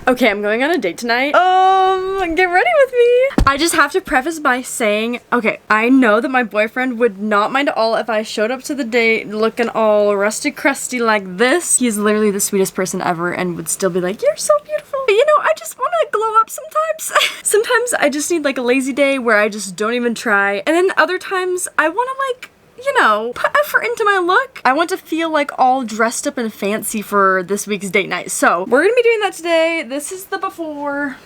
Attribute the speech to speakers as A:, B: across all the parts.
A: Okay, I'm going on a date tonight. Get ready with me. I just have to preface by saying, okay, I know that my boyfriend would not mind at all if I showed up to the date looking all rusty crusty like this. He's literally the sweetest person ever and would still be like, you're so beautiful. But you know, I just want to glow up sometimes. Sometimes I just need like a lazy day where I just don't even try. And then other times I want to like, you know, put effort into my look. I want to feel like all dressed up and fancy for this week's date night. So we're gonna be doing that today. This is the before.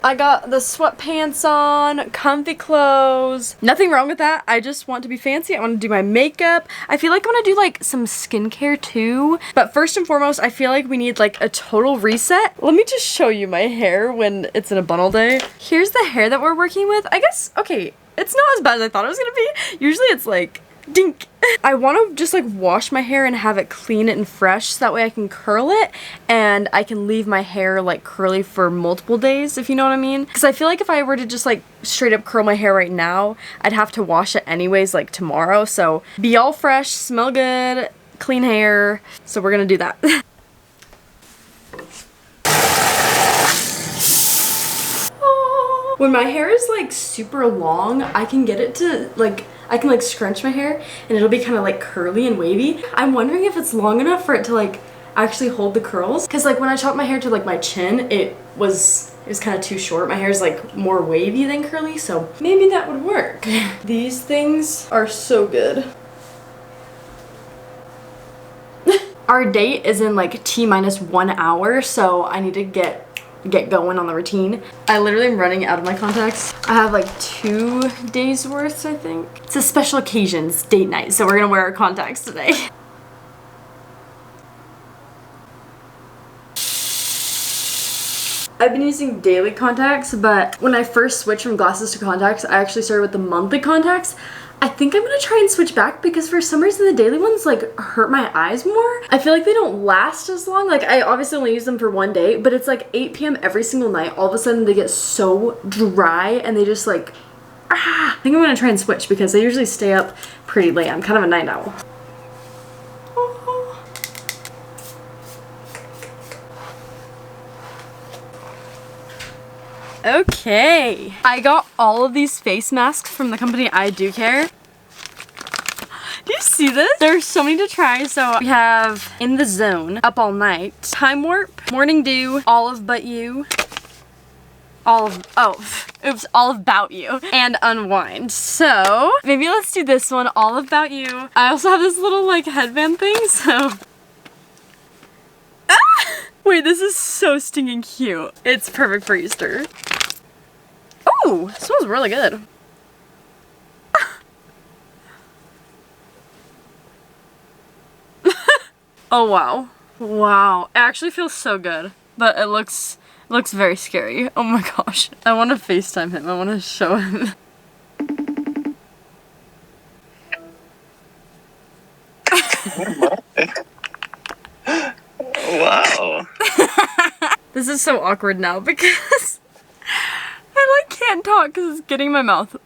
A: I got the sweatpants on, comfy clothes. Nothing wrong with that. I just want to be fancy. I want to do my makeup. I feel like I want to do like some skincare too. But first and foremost, I feel like we need like a total reset. Let me just show you my hair when it's in a bun all day. Here's the hair that we're working with. I guess, okay, it's not as bad as I thought it was gonna be. Usually it's like, dink. I want to just like wash my hair and have it clean and fresh so that way I can curl it and I can leave my hair like curly for multiple days, if you know what I mean. Because I feel like if I were to just like straight up curl my hair right now, I'd have to wash it anyways like tomorrow. So be all fresh, smell good, clean hair. So we're gonna do that. When my hair is like super long, I can get it to like, I can like scrunch my hair and it'll be kind of like curly and wavy. I'm wondering if it's long enough for it to like actually hold the curls. Cause like when I chopped my hair to like my chin, it was kind of too short. My hair is like more wavy than curly, so maybe that would work. These things are so good. Our date is in like T-1 hour, so I need to get going on the routine. I literally am running out of my contacts. I have like 2 days worth, I think. It's a special occasions date night, so we're gonna wear our contacts today. I've been using daily contacts, but when I first switched from glasses to contacts, I actually started with the monthly contacts. I think I'm gonna try and switch back because for some reason the daily ones like hurt my eyes more. I feel like they don't last as long. Like I obviously only use them for 1 day, but it's like 8 p.m. every single night. All of a sudden they get so dry and they just like, I think I'm gonna try and switch because I usually stay up pretty late. I'm kind of a night owl. Okay, I got all of these face masks from the company I Do Care. Do you see this? There's so many to try. So we have In the Zone, Up All Night, Time Warp, Morning Dew, Olive But You, All About You, and Unwind. So maybe let's do this one, All About You. I also have this little like headband thing, so. Wait, this is so stinking cute. It's perfect for Easter. Oh, it smells really good. Oh wow. Wow. It actually feels so good. But it looks very scary. Oh my gosh. I want to FaceTime him. I want to show him.
B: Wow.
A: This is so awkward now because I like can't talk because it's getting in my mouth.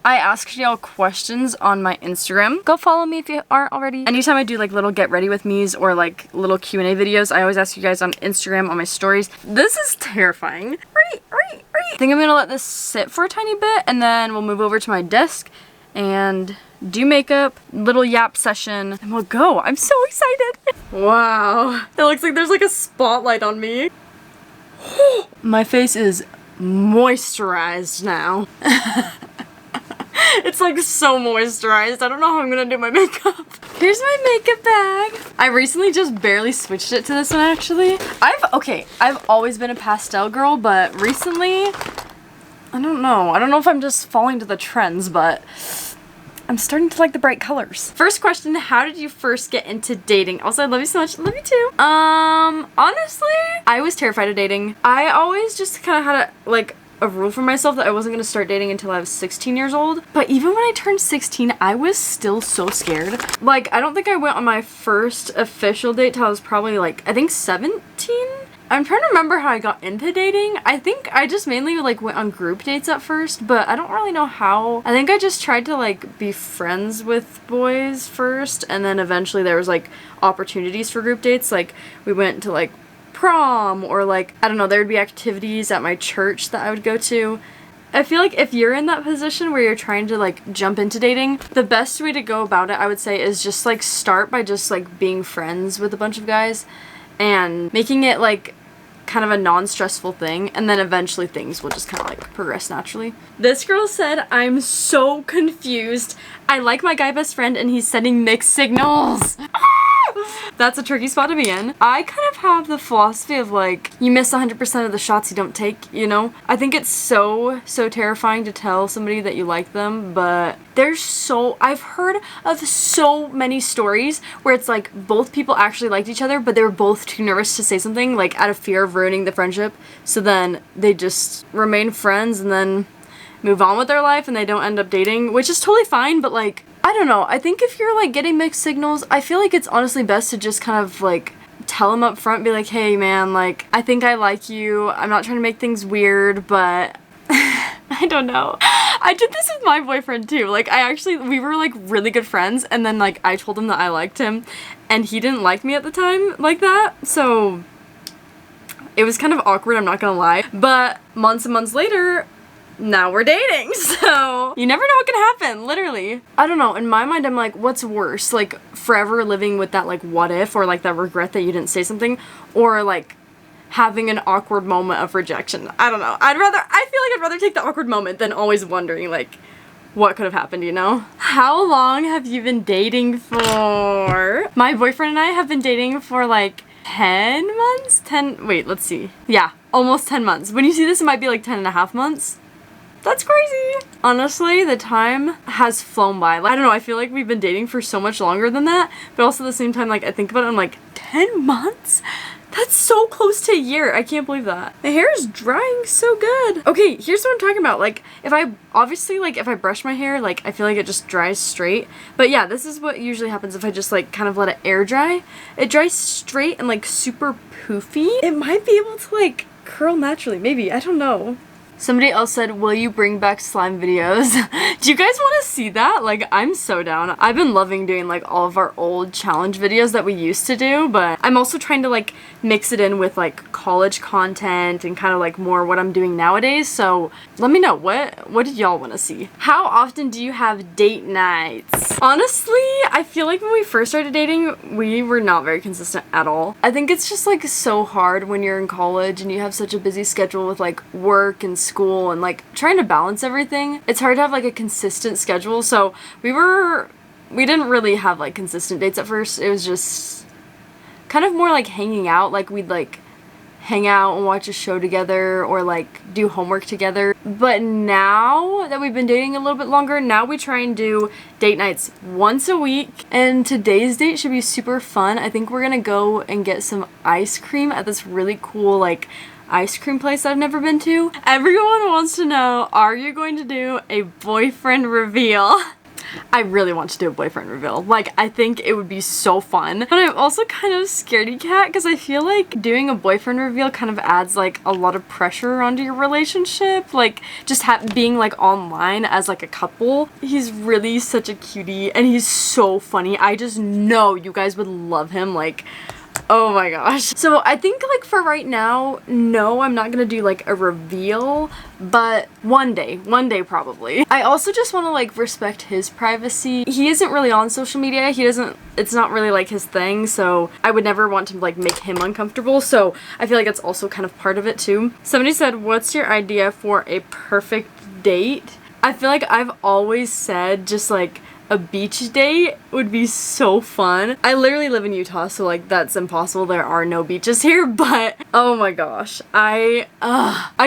A: I asked y'all questions on my Instagram. Go follow me if you aren't already. Anytime I do like little get ready with me's or like little Q&A videos, I always ask you guys on Instagram on my stories. This is terrifying. I think I'm gonna let this sit for a tiny bit and then we'll move over to my desk and do makeup, little yap session, and we'll go. I'm so excited. Wow. It looks like there's like a spotlight on me. My face is moisturized now. It's like so moisturized. I don't know how I'm gonna do my makeup. Here's my makeup bag. I recently just barely switched it to this one actually. I've always been a pastel girl, but recently, I don't know if I'm just falling to the trends, but I'm starting to like the bright colors. First question, how did you first get into dating? Also, I love you so much. Love you too. Honestly, I was terrified of dating. I always just kind of had a rule for myself that I wasn't going to start dating until I was 16 years old. But even when I turned 16, I was still so scared. Like, I don't think I went on my first official date till I was probably like, I think 17? I'm trying to remember how I got into dating. I think I just mainly like went on group dates at first, but I don't really know how. I think I just tried to like be friends with boys first, and then eventually there was like opportunities for group dates. Like we went to like prom, or like, I don't know, there would be activities at my church that I would go to. I feel like if you're in that position where you're trying to like jump into dating, the best way to go about it, I would say, is just like start by just like being friends with a bunch of guys and making it like kind of a non-stressful thing, and then eventually things will just kind of like progress naturally. This girl said, I'm so confused. I like my guy best friend and he's sending mixed signals. That's a tricky spot to be in. I kind of have the philosophy of like, you miss 100% of the shots you don't take, you know? I think it's so terrifying to tell somebody that you like them, but I've heard of so many stories where it's like both people actually liked each other, but they were both too nervous to say something, like out of fear of ruining the friendship. So then they just remain friends and then move on with their life and they don't end up dating, which is totally fine, but like, I don't know. I think if you're like getting mixed signals, I feel like it's honestly best to just kind of like tell them up front, be like, hey man, like, I think I like you. I'm not trying to make things weird, but I don't know. I did this with my boyfriend too. Like, we were like really good friends, and then like I told him that I liked him and he didn't like me at the time like that. So it was kind of awkward, I'm not gonna lie. But months and months later, now we're dating, so you never know what can happen, literally. I don't know, in my mind I'm like, what's worse? Like, forever living with that like what if, or like that regret that you didn't say something, or like having an awkward moment of rejection. I don't know. I feel like I'd rather take the awkward moment than always wondering like what could have happened, you know? How long have you been dating for? My boyfriend and I have been dating for like 10 months? Wait, let's see. Yeah, almost 10 months. When you see this, it might be like 10 and a half months. That's crazy. Honestly, the time has flown by. Like, I don't know, I feel like we've been dating for so much longer than that, but also at the same time, like, I think about it, I'm like, 10 months? That's so close to a year. I can't believe that. My hair is drying so good. Okay, here's what I'm talking about. Like, if I brush my hair, like, I feel like it just dries straight. But yeah, this is what usually happens if I just, like, kind of let it air dry. It dries straight and, like, super poofy. It might be able to, like, curl naturally. Maybe. I don't know. Somebody else said, will you bring back slime videos? Do you guys want to see that? Like, I'm so down. I've been loving doing like all of our old challenge videos that we used to do, but I'm also trying to like mix it in with like college content and kind of like more what I'm doing nowadays. So let me know, what did y'all want to see? How often do you have date nights? Honestly, I feel like when we first started dating, we were not very consistent at all. I think it's just like so hard when you're in college and you have such a busy schedule with like work and school and like trying to balance everything. It's hard to have like a consistent schedule, so we didn't really have like consistent dates at first. It was just kind of more like hanging out. Like, we'd like hang out and watch a show together or like do homework together. But now that we've been dating a little bit longer, now we try and do date nights once a week, and today's date should be super fun. I think we're gonna go and get some ice cream at this really cool like ice cream place I've never been to. Everyone wants to know, are you going to do a boyfriend reveal? I really want to do a boyfriend reveal. Like, I think it would be so fun. But I'm also kind of scaredy cat because I feel like doing a boyfriend reveal kind of adds like a lot of pressure onto your relationship. Like, just being like online as like a couple. He's really such a cutie and he's so funny. I just know you guys would love him. Like, oh my gosh. So I think like for right now, no, I'm not gonna do like a reveal, but one day probably. I also just want to like respect his privacy. He isn't really on social media. It's not really like his thing, so I would never want to like make him uncomfortable. So I feel like it's also kind of part of it too. Somebody said, what's your idea for a perfect date? I feel like I've always said just like a beach date would be so fun. I literally live in Utah, so like that's impossible. There are no beaches here, but oh my gosh. I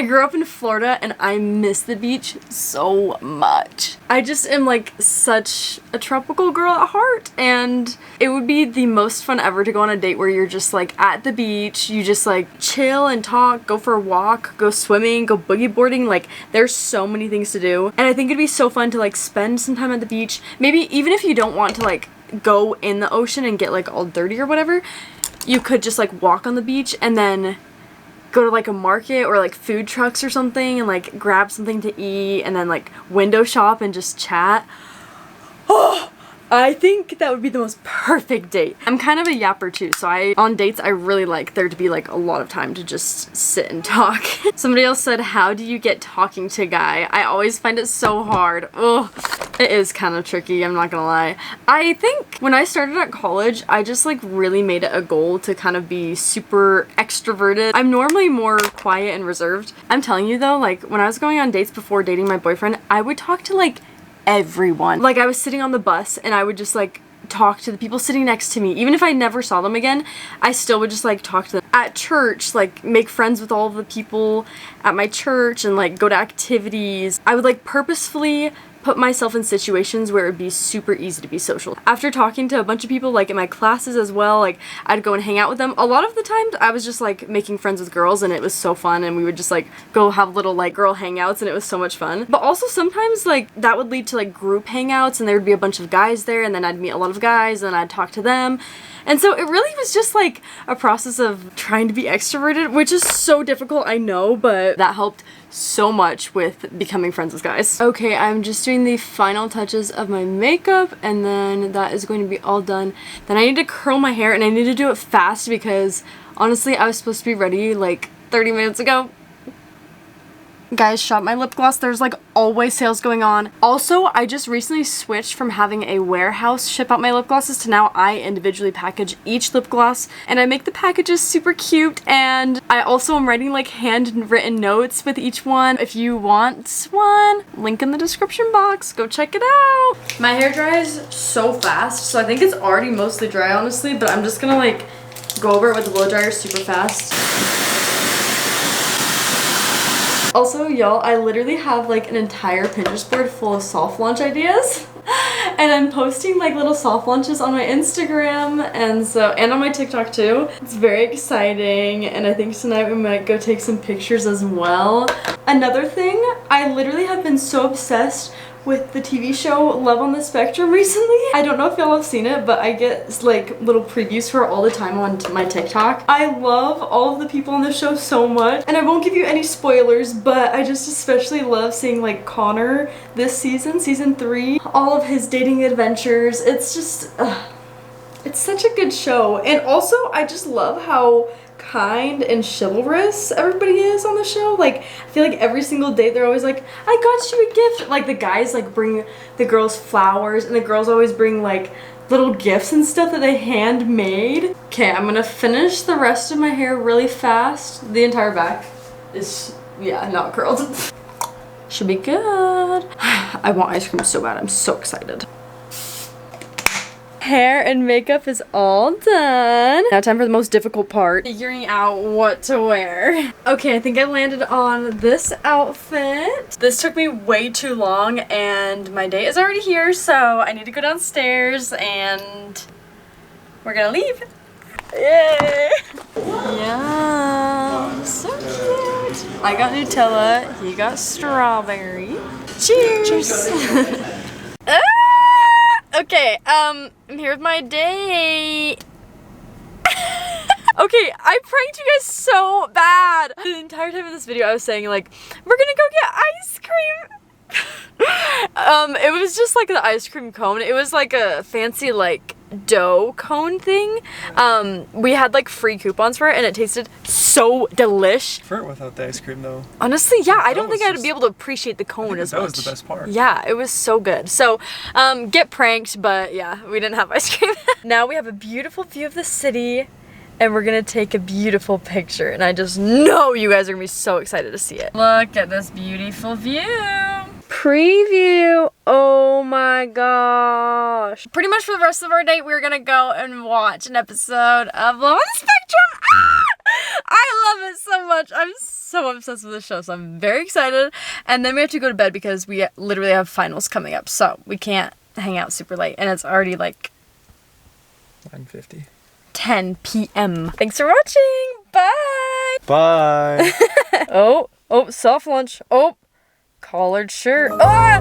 A: grew up in Florida and I miss the beach so much. I just am like such a tropical girl at heart, and it would be the most fun ever to go on a date where you're just like at the beach, you just like chill and talk, go for a walk, go swimming, go boogie boarding. Like, there's so many things to do, and I think it'd be so fun to like spend some time at the beach. Maybe even if you don't want to like go in the ocean and get like all dirty or whatever, you could just like walk on the beach and then go to like a market or like food trucks or something and like grab something to eat and then like window shop and just chat. Oh, I think that would be the most perfect date. I'm kind of a yapper too, so on dates I really like there to be like a lot of time to just sit and talk. Somebody else said, how do you get talking to a guy? I always find it so hard. Ugh. It is kind of tricky, I'm not gonna lie. I think when I started at college, I just like really made it a goal to kind of be super extroverted. I'm normally more quiet and reserved. I'm telling you though, like when I was going on dates before dating my boyfriend, I would talk to like everyone. Like I was sitting on the bus and I would just like talk to the people sitting next to me. Even if I never saw them again, I still would just like talk to them. At church, like make friends with all of the people at my church and like go to activities. I would like purposefully put myself in situations where it would be super easy to be social. After talking to a bunch of people like in my classes as well, like I'd go and hang out with them. A lot of the times I was just like making friends with girls and it was so fun, and we would just like go have little like girl hangouts and it was so much fun. But also sometimes like that would lead to like group hangouts and there would be a bunch of guys there, and then I'd meet a lot of guys and I'd talk to them. And so it really was just like a process of trying to be extroverted, which is so difficult, I know, but that helped so much with becoming friends with guys. Okay, I'm just doing the final touches of my makeup and then that is going to be all done. Then I need to curl my hair and I need to do it fast because honestly I was supposed to be ready like 30 minutes ago. Guys, shop my lip gloss. There's like always sales going on. Also, I just recently switched from having a warehouse ship out my lip glosses to now I individually package each lip gloss, and I make the packages super cute, and I also am writing like handwritten notes with each one. If you want one, link in the description box. Go check it out. My hair dries so fast, so I think it's already mostly dry honestly, but I'm just gonna like go over it with the blow dryer super fast. Also, y'all, I literally have like an entire Pinterest board full of soft launch ideas. And I'm posting like little soft launches on my Instagram and on my TikTok too. It's very exciting, and I think tonight we might go take some pictures as well. Another thing, I literally have been so obsessed with the TV show Love on the Spectrum recently. I don't know if y'all have seen it, but I get like little previews for it all the time on my TikTok. I love all of the people on the show so much, and I won't give you any spoilers, but I just especially love seeing like Connor this season, season 3, all of his dating adventures. It's just, it's such a good show. And also, I just love how kind and chivalrous everybody is on the show. Like, I feel like every single day they're always like, I got you a gift. Like, the guys like bring the girls flowers, and the girls always bring like little gifts and stuff that they handmade. Okay, I'm gonna finish the rest of my hair really fast. The entire back is, yeah, not curled. Should be good. I want ice cream so bad. I'm so excited. Hair and makeup is all done. Now time for the most difficult part, figuring out what to wear. Okay, I think I landed on this outfit. This took me way too long and my date is already here, so I need to go downstairs and we're gonna leave. Yay! Yeah, so cute. I got Nutella, he got strawberry. Cheers! Okay, I'm here with my date. Okay, I pranked you guys so bad. The entire time of this video I was saying like, we're gonna go get ice cream. It was just like the ice cream cone. It was like a fancy like dough cone thing. We had like free coupons for it and it tasted so delish.
B: I prefer it without the ice cream though.
A: Honestly, yeah, I don't think I'd be able to appreciate the cone as much.
B: That was the best part.
A: Yeah, it was so good. So, get pranked, but yeah, we didn't have ice cream. Now we have a beautiful view of the city and we're gonna take a beautiful picture, and I just know you guys are gonna be so excited to see it. Look at this beautiful view. Preview. Oh my gosh. Pretty much for the rest of our date, we're gonna go and watch an episode of Love on the Spectrum. Ah! I love it so much. I'm so obsessed with this show, so I'm very excited. And then we have to go to bed because we literally have finals coming up, so we can't hang out super late, and it's already like
B: 9:50.
A: 10 p.m. Thanks for watching. Bye.
B: Bye.
A: Oh, soft lunch. Oh, collared shirt. Ah!